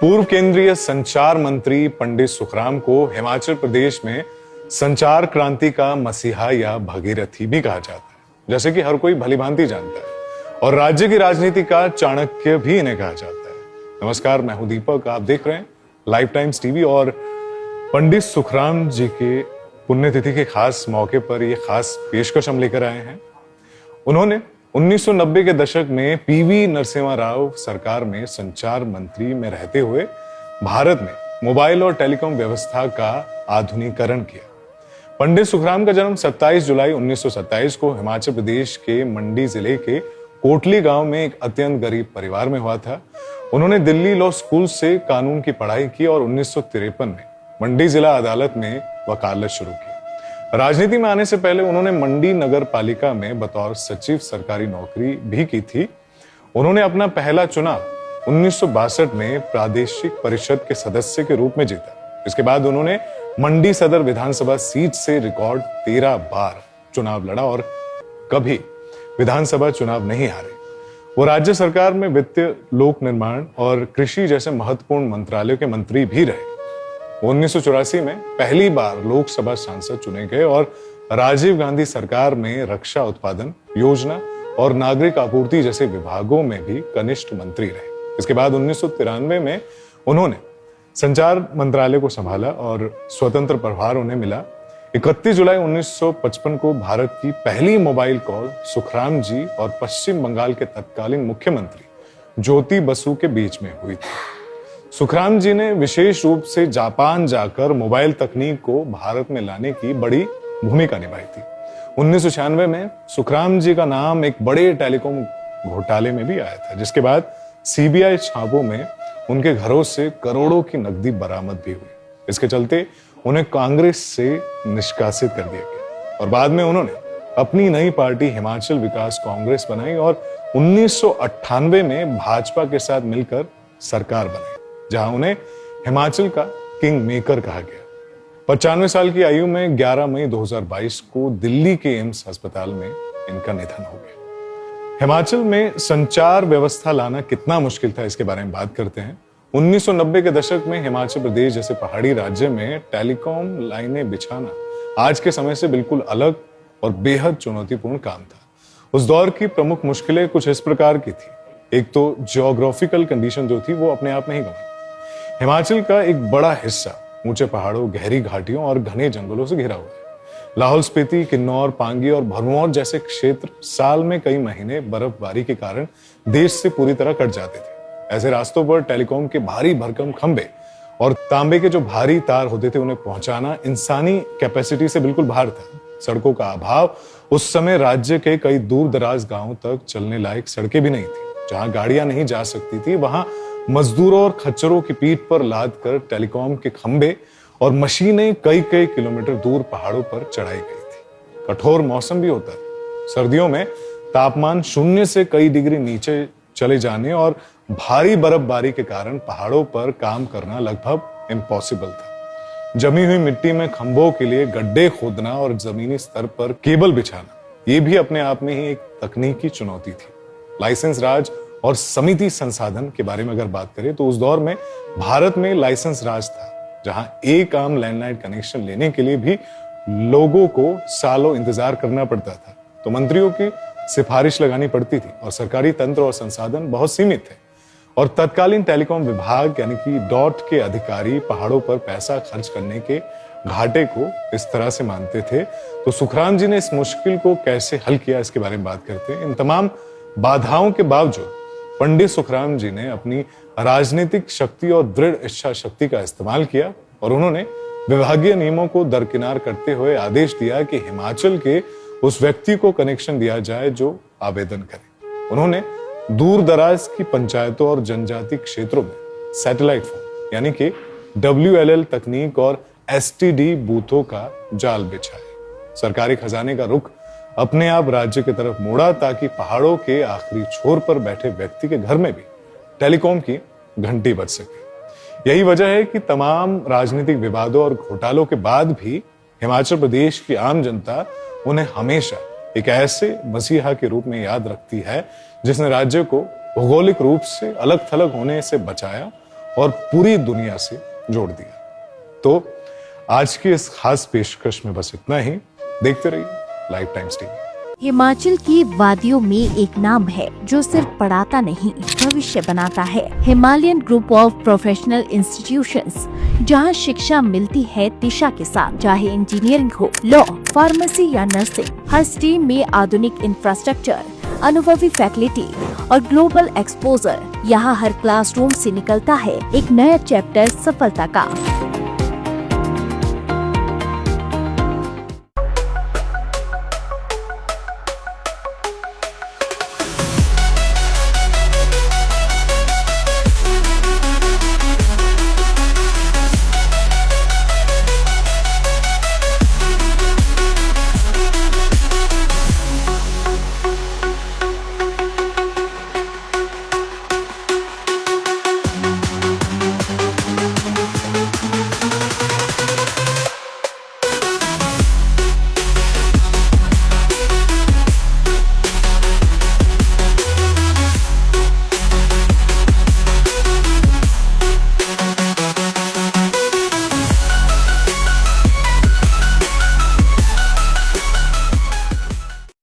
पूर्व केंद्रीय संचार मंत्री पंडित सुखराम को हिमाचल प्रदेश में संचार क्रांति का मसीहा या भगीरथी भी कहा जाता है, जैसे कि हर कोई भलीभांति जानता है। और राज्य की राजनीति का चाणक्य भी इन्हें कहा जाता है। नमस्कार, मैं हूं दीपक, आप देख रहे हैं लाइफ टाइम्स टीवी। और पंडित सुखराम जी के पुण्यतिथि के खास मौके पर यह खास पेशकश हम लेकर आए हैं। उन्होंने 1990 के दशक में पीवी नरसिम्हा राव सरकार में संचार मंत्री में रहते हुए भारत में मोबाइल और टेलीकॉम व्यवस्था का आधुनिकीकरण किया। पंडित सुखराम का जन्म 27 जुलाई 1927 को हिमाचल प्रदेश के मंडी जिले के कोटली गांव में एक अत्यंत गरीब परिवार में हुआ था। उन्होंने दिल्ली लॉ स्कूल से कानून की पढ़ाई की और 1953 में मंडी जिला अदालत में वकालत शुरू की। राजनीति में आने से पहले उन्होंने मंडी नगर पालिका में बतौर सचिव सरकारी नौकरी भी की थी। उन्होंने अपना पहला चुनाव 1962 में प्रादेशिक परिषद के सदस्य के रूप में जीता। इसके बाद उन्होंने मंडी सदर विधानसभा सीट से रिकॉर्ड 13 बार चुनाव लड़ा और कभी विधानसभा चुनाव नहीं हारे। वो राज्य सरकार में वित्त, लोक निर्माण और कृषि जैसे महत्वपूर्ण मंत्रालयों के मंत्री भी रहे। 1984 में पहली बार लोकसभा सांसद चुने गए और राजीव गांधी सरकार में रक्षा उत्पादन योजना और नागरिक आपूर्ति जैसे विभागों में भी कनिष्ठ मंत्री रहे। इसके बाद 1993 में उन्होंने संचार मंत्रालय को संभाला और स्वतंत्र प्रभार उन्हें मिला। 31 जुलाई 1955 को भारत की पहली मोबाइल कॉल सुखराम जी और पश्चिम बंगाल के तत्कालीन मुख्यमंत्री ज्योति बसु के बीच में हुई थी। सुखराम जी ने विशेष रूप से जापान जाकर मोबाइल तकनीक को भारत में लाने की बड़ी भूमिका निभाई थी। 1996 में सुखराम जी का नाम एक बड़े टेलीकॉम घोटाले में भी आया था, जिसके बाद सीबीआई छापों में उनके घरों से करोड़ों की नकदी बरामद भी हुई। इसके चलते उन्हें कांग्रेस से निष्कासित कर दिया गया और बाद में उन्होंने अपनी नई पार्टी हिमाचल विकास कांग्रेस बनाई और 1998 में भाजपा के साथ मिलकर सरकार बनाई, जहां उन्हें हिमाचल का किंग मेकर कहा गया। 95 साल की आयु में 11 मई 2022 को दिल्ली के एम्स अस्पताल में इनका निधन हो गया। हिमाचल में संचार व्यवस्था लाना कितना मुश्किल था, इसके बारे में बात करते हैं। 1990 के दशक में हिमाचल प्रदेश जैसे पहाड़ी राज्य में टेलीकॉम लाइनें बिछाना आज के समय से बिल्कुल अलग और बेहद चुनौतीपूर्ण काम था। उस दौर की प्रमुख मुश्किलें कुछ इस प्रकार की थी। एक तो जियोग्राफिकल कंडीशन जो थी वो अपने आप में ही गंभीर। हिमाचल का एक बड़ा हिस्सा ऊंचे पहाड़ों, गहरी घाटियों और घने जंगलों से घिरा हुआ है। लाहौल स्पीति, किन्नौर, पांगी और भरमौर जैसे क्षेत्र साल में कई महीने बर्फबारी के कारण देश से पूरी तरह कट जाते थे। ऐसे रास्तों पर टेलीकॉम के भारी भरकम खंभे और तांबे के जो भारी तार होते थे उन्हें पहुंचाना इंसानी कैपेसिटी से बिल्कुल बाहर था। सड़कों का अभाव, उस समय राज्य के कई दूर दराज गांवों तक चलने लायक सड़कें भी नहीं थी। जहां गाड़ियां नहीं जा सकती थी वहां मजदूरों और खच्चरों की पीठ पर लाद कर टेलीकॉम के खंभे और मशीनें कई कई किलोमीटर दूर पहाड़ों पर चढ़ाई गई थी। कठोर मौसम भी होता है। सर्दियों में तापमान 0 से कई डिग्री नीचे चले जाने और भारी बर्फबारी के कारण पहाड़ों पर काम करना लगभग इम्पॉसिबल था। जमी हुई मिट्टी में खंभों के लिए गड्ढे खोदना और जमीनी स्तर पर केबल बिछाना, ये भी अपने आप में ही एक तकनीकी चुनौती थी। लाइसेंस राज और समिति संसाधन के बारे में अगर बात करें तो उस दौर में भारत में लाइसेंस राज था, जहां एक आम लैंडलाइन कनेक्शन लेने के लिए भी लोगों को सालों इंतजार करना पड़ता था। तो मंत्रियों की सिफारिश लगानी पड़ती थी और सरकारी तंत्र और संसाधन बहुत सीमित थे। और तत्कालीन टेलीकॉम विभाग यानी कि डॉट के अधिकारी पहाड़ों पर पैसा खर्च करने के घाटे को इस तरह से मानते थे। तो सुखराम जी ने इस मुश्किल को कैसे हल किया, इसके बारे में बात करते हैं। इन तमाम बाधाओं के बावजूद पंडित सुखराम जी ने अपनी राजनीतिक शक्ति और दृढ़ इच्छा शक्ति का इस्तेमाल किया और उन्होंने विभागीय नियमों को दरकिनार करते हुए आदेश दिया कि हिमाचल के उस व्यक्ति को कनेक्शन दिया जाए जो आवेदन करे। उन्होंने दूर दराज की पंचायतों और जनजाति क्षेत्रों में सैटेलाइट फोन यानी कि WLL तकनीक और STD बूथों का जाल बिछाया। सरकारी खजाने का रुख अपने आप राज्य की तरफ मोड़ा ताकि पहाड़ों के आखिरी छोर पर बैठे व्यक्ति के घर में भी टेलीकॉम की घंटी बज सके। यही वजह है कि तमाम राजनीतिक विवादों और घोटालों के बाद भी हिमाचल प्रदेश की आम जनता उन्हें हमेशा एक ऐसे मसीहा के रूप में याद रखती है जिसने राज्य को भौगोलिक रूप से अलग थलग होने से बचाया और पूरी दुनिया से जोड़ दिया। तो आज की इस खास पेशकश में बस इतना ही। देखते रहिए लाइफ टाइम्स टीवी। हिमाचल की वादियों में एक नाम है जो सिर्फ पढ़ाता नहीं भविष्य बनाता है। Himalayan group of professional institutions, जहां शिक्षा मिलती है दिशा के साथ। चाहे इंजीनियरिंग हो, लॉ, फार्मेसी या नर्सिंग, हर स्ट्रीम में आधुनिक इंफ्रास्ट्रक्चर, अनुभवी फैकल्टी और ग्लोबल एक्सपोजर। यहाँ हर क्लासरूम से निकलता है एक नया चैप्टर सफलता का।